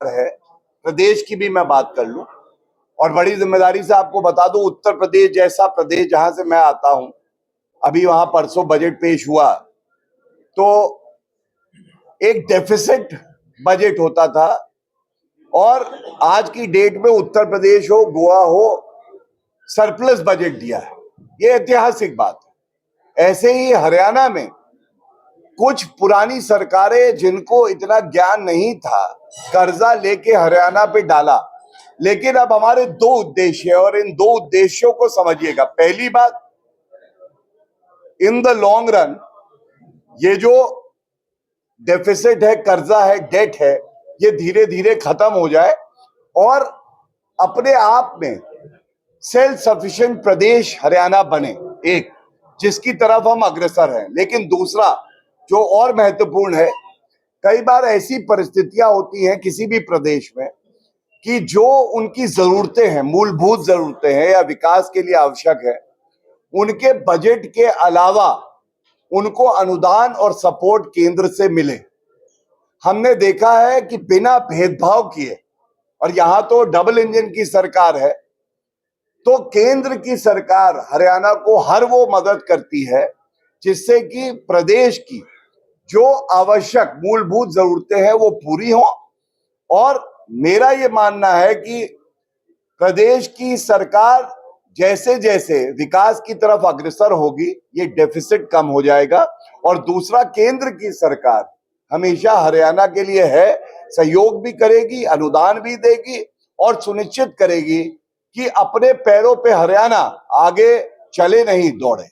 है, प्रदेश की भी मैं बात कर लूं और बड़ी जिम्मेदारी से आपको बता दूं, उत्तर प्रदेश जैसा प्रदेश जहां से मैं आता हूं, अभी वहां परसों बजट पेश हुआ तो एक डेफिसिट बजट होता था और आज की डेट में उत्तर प्रदेश हो, गोवा हो, सरप्लस बजट दिया है। ये ऐतिहासिक बात है। ऐसे ही हरियाणा में कुछ पुरानी सरकारें जिनको इतना ज्ञान नहीं था, कर्जा लेके हरियाणा पे डाला, लेकिन अब हमारे दो उद्देश्य है और इन दो उद्देश्यों को समझिएगा। पहली बात, इन द लॉन्ग रन ये जो डेफिसिट है, कर्जा है, डेट है, ये धीरे धीरे खत्म हो जाए और अपने आप में सेल्फ सफिशिएंट प्रदेश हरियाणा बने, एक जिसकी तरफ हम अग्रसर हैं। लेकिन दूसरा जो और महत्वपूर्ण है, कई बार ऐसी परिस्थितियां होती हैं किसी भी प्रदेश में कि जो उनकी जरूरतें हैं, मूलभूत जरूरतें हैं या विकास के लिए आवश्यक है, उनके बजट के अलावा उनको अनुदान और सपोर्ट केंद्र से मिले। हमने देखा है कि बिना भेदभाव किए, और यहां तो डबल इंजन की सरकार है, तो केंद्र की सरकार हरियाणा को हर वो मदद करती है जिससे कि प्रदेश की जो आवश्यक मूलभूत जरूरतें हैं वो पूरी हो। और मेरा ये मानना है कि प्रदेश की सरकार जैसे जैसे विकास की तरफ अग्रसर होगी, ये डेफिसिट कम हो जाएगा। और दूसरा, केंद्र की सरकार हमेशा हरियाणा के लिए है, सहयोग भी करेगी, अनुदान भी देगी और सुनिश्चित करेगी कि अपने पैरों पे हरियाणा आगे चले, नहीं दौड़े।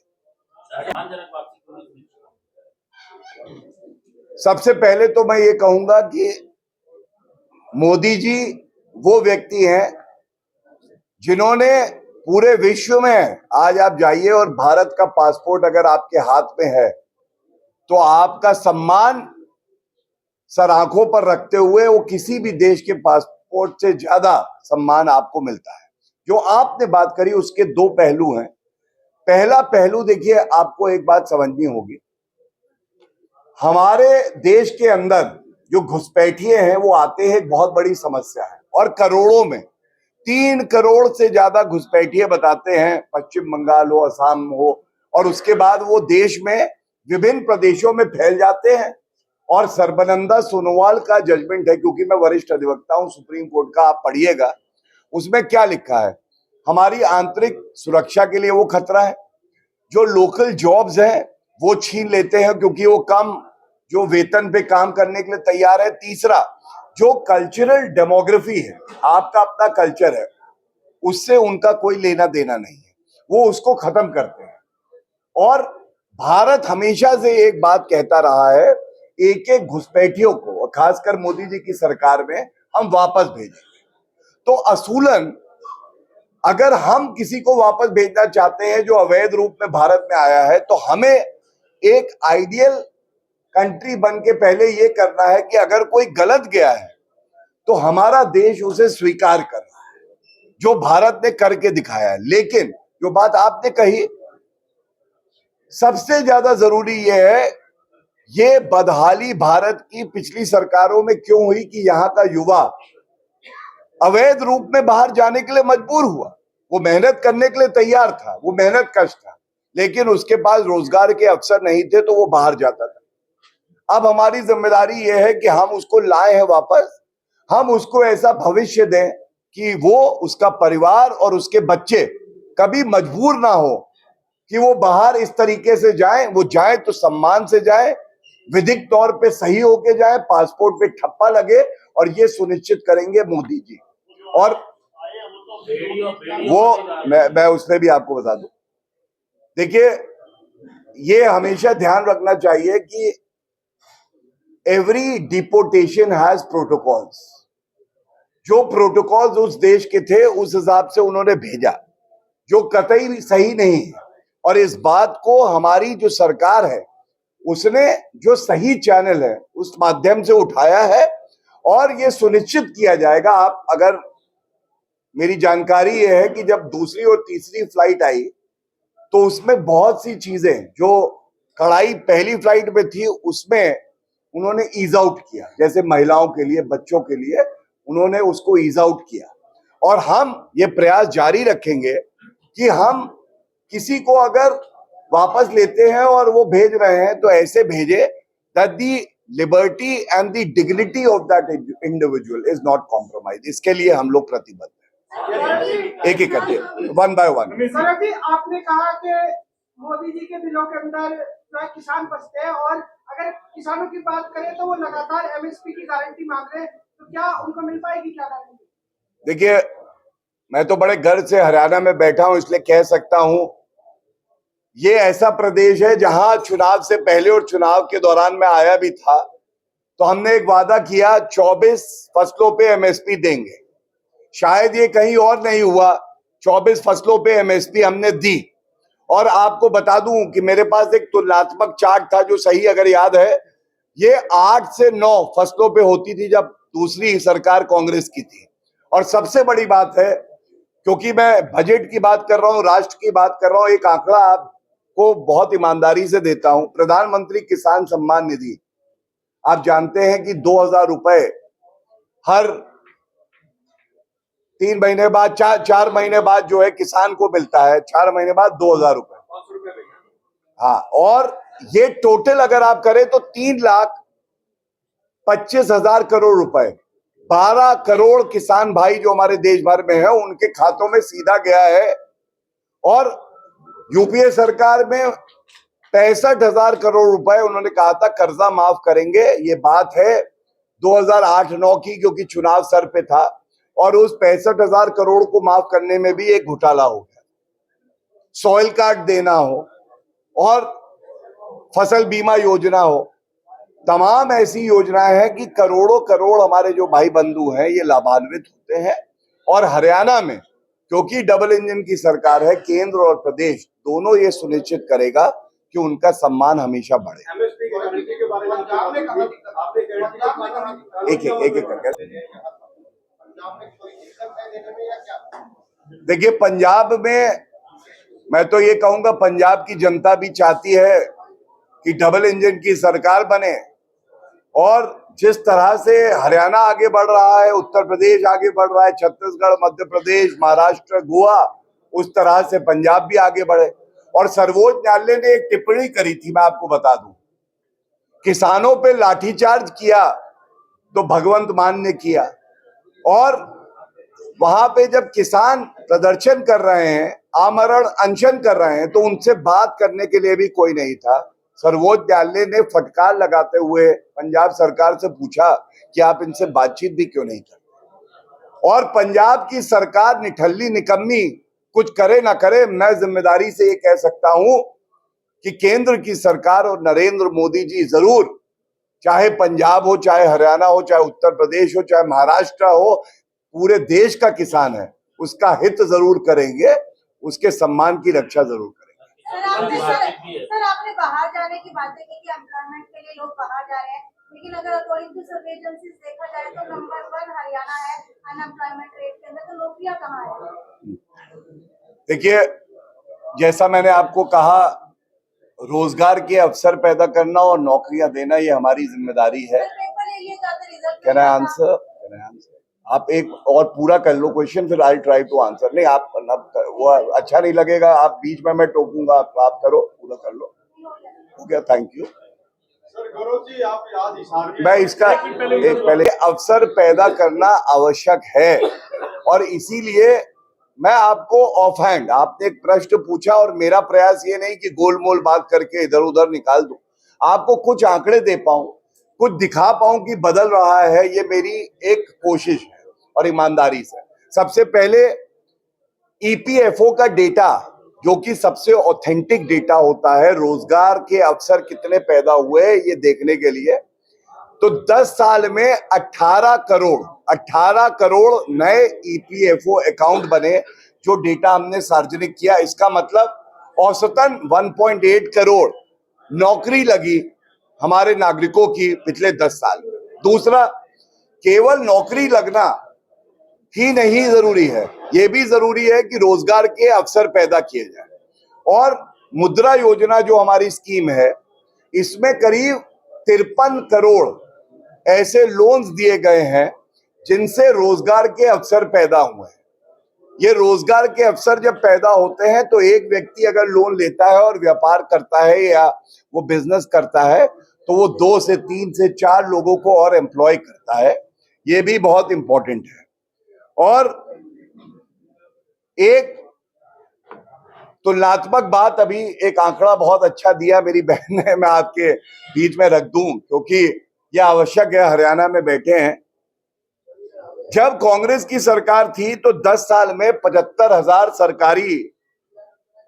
सबसे पहले तो मैं ये कहूंगा कि मोदी जी वो व्यक्ति हैं जिन्होंने पूरे विश्व में, आज आप जाइए और भारत का पासपोर्ट अगर आपके हाथ में है तो आपका सम्मान सर आंखों पर रखते हुए वो किसी भी देश के पासपोर्ट से ज्यादा सम्मान आपको मिलता है। जो आपने बात करी उसके दो पहलू हैं। पहला पहलू देखिए, आपको एक बात समझनी होगी, हमारे देश के अंदर जो घुसपैठिए हैं वो आते हैं, एक बहुत बड़ी समस्या है और करोड़ों में, 3 करोड़ से ज्यादा घुसपैठिए बताते हैं, पश्चिम बंगाल हो, असम हो, और उसके बाद वो देश में विभिन्न प्रदेशों में फैल जाते हैं। और सर्बानंद सोनोवाल का जजमेंट है, क्योंकि मैं वरिष्ठ अधिवक्ता हूं सुप्रीम कोर्ट का, आप पढ़िएगा उसमें क्या लिखा है। हमारी आंतरिक सुरक्षा के लिए वो खतरा है, जो लोकल जॉब्स हैं वो छीन लेते हैं क्योंकि वो कम जो वेतन पे काम करने के लिए तैयार है। तीसरा, जो कल्चरल डेमोग्राफी है, आपका अपना कल्चर है, उससे उनका कोई लेना देना नहीं है, वो उसको खत्म करते हैं। और भारत हमेशा से एक बात कहता रहा है, एक एक घुसपैठियों को, खासकर मोदी जी की सरकार में, हम वापस भेजेंगे। तो असूलन अगर हम किसी को वापस भेजना चाहते हैं जो अवैध रूप में भारत में आया है, तो हमें एक आइडियल कंट्री बन के पहले ये करना है कि अगर कोई गलत गया है तो हमारा देश उसे स्वीकार कर रहा है, जो भारत ने करके दिखाया है। लेकिन जो बात आपने कही, सबसे ज्यादा जरूरी यह है, ये बदहाली भारत की पिछली सरकारों में क्यों हुई कि यहां का युवा अवैध रूप में बाहर जाने के लिए मजबूर हुआ। वो मेहनत करने के लिए तैयार था, वो मेहनत कश था, लेकिन उसके पास रोजगार के अवसर नहीं थे तो वो बाहर जाता था। अब हमारी जिम्मेदारी यह है कि हम उसको लाए हैं वापस, हम उसको ऐसा भविष्य दें कि वो, उसका परिवार और उसके बच्चे कभी मजबूर ना हो कि वो बाहर इस तरीके से जाएं। वो जाए तो सम्मान से जाए, विधिक तौर पे सही होके जाए, पासपोर्ट पे ठप्पा लगे, और ये सुनिश्चित करेंगे मोदी जी। और वो मैं उसमें भी आपको बता दूं, देखिए ये हमेशा ध्यान रखना चाहिए कि एवरी डिपोटेशन हैज प्रोटोकॉल्स। जो प्रोटोकॉल्स उस देश के थे उस हिसाब से उन्होंने भेजा, जो कतई सही नहीं है। और इस बात को हमारी जो सरकार है उसने जो सही चैनल है उस माध्यम से उठाया है, और ये सुनिश्चित किया जाएगा। आप अगर, मेरी जानकारी ये है कि जब दूसरी और तीसरी फ्लाइट आई तो उसमें बहुत सी चीजें जो कड़ाई पहली फ्लाइट में थी उसमें उन्होंने ईज आउट किया, जैसे महिलाओं के लिए, बच्चों के लिए उन्होंने उसको ईज आउट किया। और हम ये प्रयास जारी रखेंगे कि हम किसी को अगर वापस लेते हैं और वो भेज रहे हैं तो ऐसे भेजे that the liberty and the dignity of that individual is not compromise. इसके लिए हम लोग प्रतिबद्ध हैं, एक एक करके, वन बाय वन। आपने कहा कि मोदी जी के दिलों के अंदर जो है किसान बसते हैं, और अगर किसानों की बात करें तो वो लगातार एमएसपी की गारंटी मांग रहे हैं, तो क्या उनको मिल पाएगी, क्या गारंटी? देखिए, मैं तो बड़े गर्व से हरियाणा में बैठा हूं, इसलिए कह सकता हूं ये ऐसा प्रदेश है जहां चुनाव से पहले और चुनाव के दौरान मैं आया भी था, तो हमने एक वादा किया 24 फसलों पे एमएसपी देंगे। शायद ये कहीं और नहीं हुआ, 24 फसलों पे एमएसपी हमने दी। और आपको बता दूं कि मेरे पास एक तुलनात्मक चार्ट था, जो सही अगर याद है, ये 8 से 9 फसलों पे होती थी जब दूसरी सरकार कांग्रेस की थी। और सबसे बड़ी बात है, क्योंकि मैं बजट की बात कर रहा हूं, राष्ट्र की बात कर रहा हूं, एक आंकड़ा आपको बहुत ईमानदारी से देता हूं। प्रधानमंत्री किसान सम्मान निधि, आप जानते हैं कि 2000 रुपए हर 3 महीने बाद, 4 महीने बाद जो है किसान को मिलता है, 4 महीने बाद 2000 रुपए। हाँ, और ये टोटल अगर आप करें तो 3,25,000 करोड़ रुपए, 12 करोड़ किसान भाई जो हमारे देश भर में है उनके खातों में सीधा गया है। और यूपीए सरकार में 65,000 करोड़ रुपए उन्होंने कहा था कर्जा माफ करेंगे। ये बात है 2008-9 की, क्योंकि चुनाव सर पे था, और उस 65,000 करोड़ को माफ करने में भी एक घोटाला हो गया। सॉइल कार्ड देना हो और फसल बीमा योजना हो, तमाम ऐसी योजनाएं हैं कि करोड़ों करोड़ हमारे जो भाई बंधु हैं ये लाभान्वित होते हैं। और हरियाणा में क्योंकि डबल इंजन की सरकार है, केंद्र और प्रदेश दोनों ये सुनिश्चित करेगा कि उनका सम्मान हमेशा बढ़े। एक एक करके देखिए, पंजाब में मैं तो ये कहूंगा पंजाब की जनता भी चाहती है कि डबल इंजन की सरकार बने। और जिस तरह से हरियाणा आगे बढ़ रहा है, उत्तर प्रदेश आगे बढ़ रहा है, छत्तीसगढ़, मध्य प्रदेश, महाराष्ट्र, गोवा, उस तरह से पंजाब भी आगे बढ़े। और सर्वोच्च न्यायालय ने एक टिप्पणी करी थी, मैं आपको बता दूं, किसानों पे लाठीचार्ज किया तो भगवंत मान ने किया। और वहां पे जब किसान प्रदर्शन कर रहे हैं, आमरण अनशन कर रहे हैं, तो उनसे बात करने के लिए भी कोई नहीं था। सर्वोच्च न्यायालय ने फटकार लगाते हुए पंजाब सरकार से पूछा कि आप इनसे बातचीत भी क्यों नहीं करते। और पंजाब की सरकार निठल्ली निकम्मी, कुछ करे ना करे, मैं जिम्मेदारी से ये कह सकता हूं कि केंद्र की सरकार और नरेंद्र मोदी जी जरूर, चाहे पंजाब हो, चाहे हरियाणा हो, चाहे उत्तर प्रदेश हो, चाहे महाराष्ट्र हो, पूरे देश का किसान है, उसका हित जरूर करेंगे, उसके सम्मान की रक्षा जरूर करेंगे। सर, आपने बाहर जाने की बातें की कि एम्प्लॉयमेंट के लिए लोग बाहर जा रहे हैं, लेकिन अगर अकॉर्डिंग टू सर्वे एजेंसीज देखा जाए तो नंबर 1 हरियाणा है अनएम्प्लॉयमेंट रेट के अंदर, तो नौकरियां कहाँ है? देखिए, जैसा मैंने आपको कहा, रोजगार के अवसर पैदा करना और नौकरियां देना ये हमारी जिम्मेदारी है। Can I answer? आप एक और पूरा कर लो क्वेश्चन, फिर आई ट्राई टू आंसर। नहीं, आप वो अच्छा नहीं लगेगा, आप बीच में मैं टोकूंगा, आप करो, पूरा कर लो। हो गया, थैंक यू। मैं इसका एक पहले अवसर पैदा करना आवश्यक है, और इसीलिए मैं आपको ऑफ हैंड, आपने एक प्रश्न पूछा और मेरा प्रयास ये नहीं कि गोलमोल बात करके इधर उधर निकाल दूं, आपको कुछ आंकड़े दे पाऊं, कुछ दिखा पाऊं कि बदल रहा है, ये मेरी एक कोशिश है और ईमानदारी से। सबसे पहले ईपीएफओ का डेटा, जो कि सबसे ऑथेंटिक डेटा होता है रोजगार के अवसर कितने पैदा हुए ये देखने के लिए, तो 10 साल में 18 करोड़ नए ईपीएफओ अकाउंट बने, जो डेटा हमने सार्वजनिक किया। इसका मतलब औसतन 1.8 करोड़ नौकरी लगी हमारे नागरिकों की पिछले 10 साल में। दूसरा, केवल नौकरी लगना ही नहीं जरूरी है, यह भी जरूरी है कि रोजगार के अवसर पैदा किए जाए। और मुद्रा योजना जो हमारी स्कीम है, इसमें करीब 53 करोड़ ऐसे लोन्स दिए गए हैं जिनसे रोजगार के अवसर पैदा हुए हैं। ये रोजगार के अवसर जब पैदा होते हैं तो एक व्यक्ति अगर लोन लेता है और व्यापार करता है या वो बिजनेस करता है तो वो 2 से 3 से 4 लोगों को और एम्प्लॉय करता है। ये भी बहुत इंपॉर्टेंट है। और एक तुलनात्मक बात, अभी एक आंकड़ा बहुत अच्छा दिया मेरी बहन ने, मैं आपके बीच में रख दूं क्योंकि यह आवश्यक है। हरियाणा में बैठे हैं, जब कांग्रेस की सरकार थी तो 10 साल में 75,000 सरकारी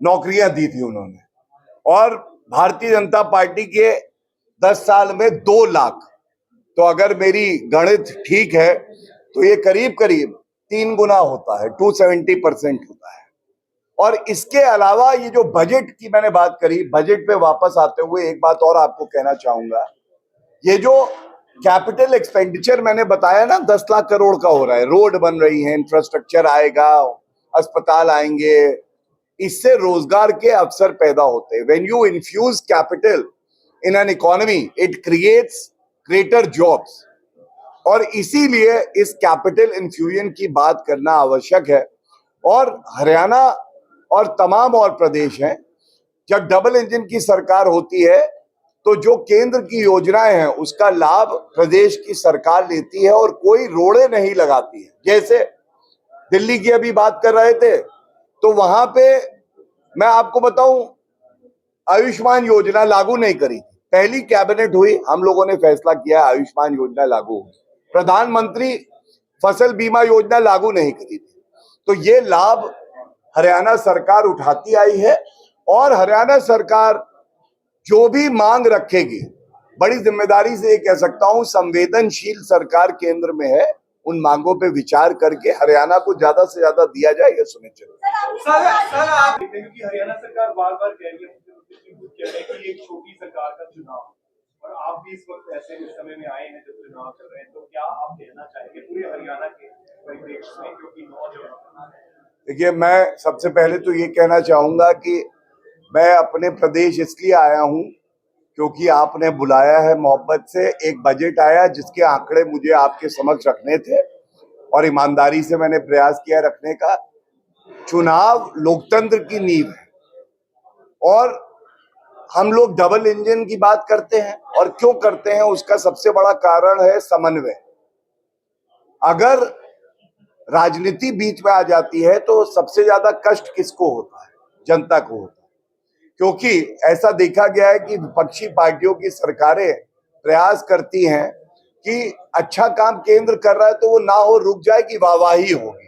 नौकरियां दी थी उन्होंने, और भारतीय जनता पार्टी के 10 साल में 2 लाख। तो अगर मेरी गणित ठीक है तो ये करीब करीब 3 गुना होता है, 270% होता है। और इसके अलावा ये जो बजट की मैंने बात करी, बजट पे वापस आते हुए एक बात और आपको कहना चाहूंगा। ये जो कैपिटल एक्सपेंडिचर मैंने बताया ना 10 लाख करोड़ का हो रहा है, रोड बन रही है, इंफ्रास्ट्रक्चर आएगा, अस्पताल आएंगे, इससे रोजगार के अवसर पैदा होते हैं। When you infuse capital in an economy it creates greater jobs, और इसीलिए इस कैपिटल इन्फ्यूजन की बात करना आवश्यक है। और हरियाणा और तमाम और प्रदेश हैं, जब डबल इंजन की सरकार होती है तो जो केंद्र की योजनाएं हैं उसका लाभ प्रदेश की सरकार लेती है और कोई रोड़े नहीं लगाती है। जैसे दिल्ली की अभी बात कर रहे थे तो वहां पे मैं आपको बताऊं, आयुष्मान योजना लागू नहीं करी थी। पहली कैबिनेट हुई, हम लोगों ने फैसला किया आयुष्मान योजना लागू हो। प्रधानमंत्री फसल बीमा योजना लागू नहीं करी थी। तो ये लाभ हरियाणा सरकार उठाती आई है, और हरियाणा सरकार जो भी मांग रखेगी, बड़ी जिम्मेदारी से ये कह सकता हूं, संवेदनशील सरकार केंद्र में है। उन मांगों पे विचार करके हरियाणा को ज्यादा से ज्यादा दिया जाए, ये सुनिश्चित। सर आप क्योंकि हरियाणा सरकार बार-बार कह रही है, कह रहे हैं कि एक छोटी सरकार का चुनाव, और आप भी इस वक्त ऐसे इस समय में आए हैं जब चुनाव कर रहे हैं, तो क्या आप कहना चाहेंगे पूरे हरियाणा के परिप्रेक्ष्य में, क्योंकि नौजवान। देखिए, मैं सबसे पहले तो ये कहना चाहूंगा कि मैं अपने प्रदेश इसलिए आया हूं क्योंकि आपने बुलाया है मोहब्बत से। एक बजट आया जिसके आंकड़े मुझे आपके समक्ष रखने थे और ईमानदारी से मैंने प्रयास किया रखने का। चुनाव लोकतंत्र की नींव है और हम लोग डबल इंजन की बात करते हैं, और क्यों करते हैं उसका सबसे बड़ा कारण है समन्वय। अगर राजनीति बीच में आ जाती है तो सबसे ज्यादा कष्ट किसको होता है? जनता को होता है। क्योंकि ऐसा देखा गया है कि विपक्षी पार्टियों की सरकारें प्रयास करती हैं कि अच्छा काम केंद्र कर रहा है तो वो ना हो, रुक जाए कि वाहवाही होगी।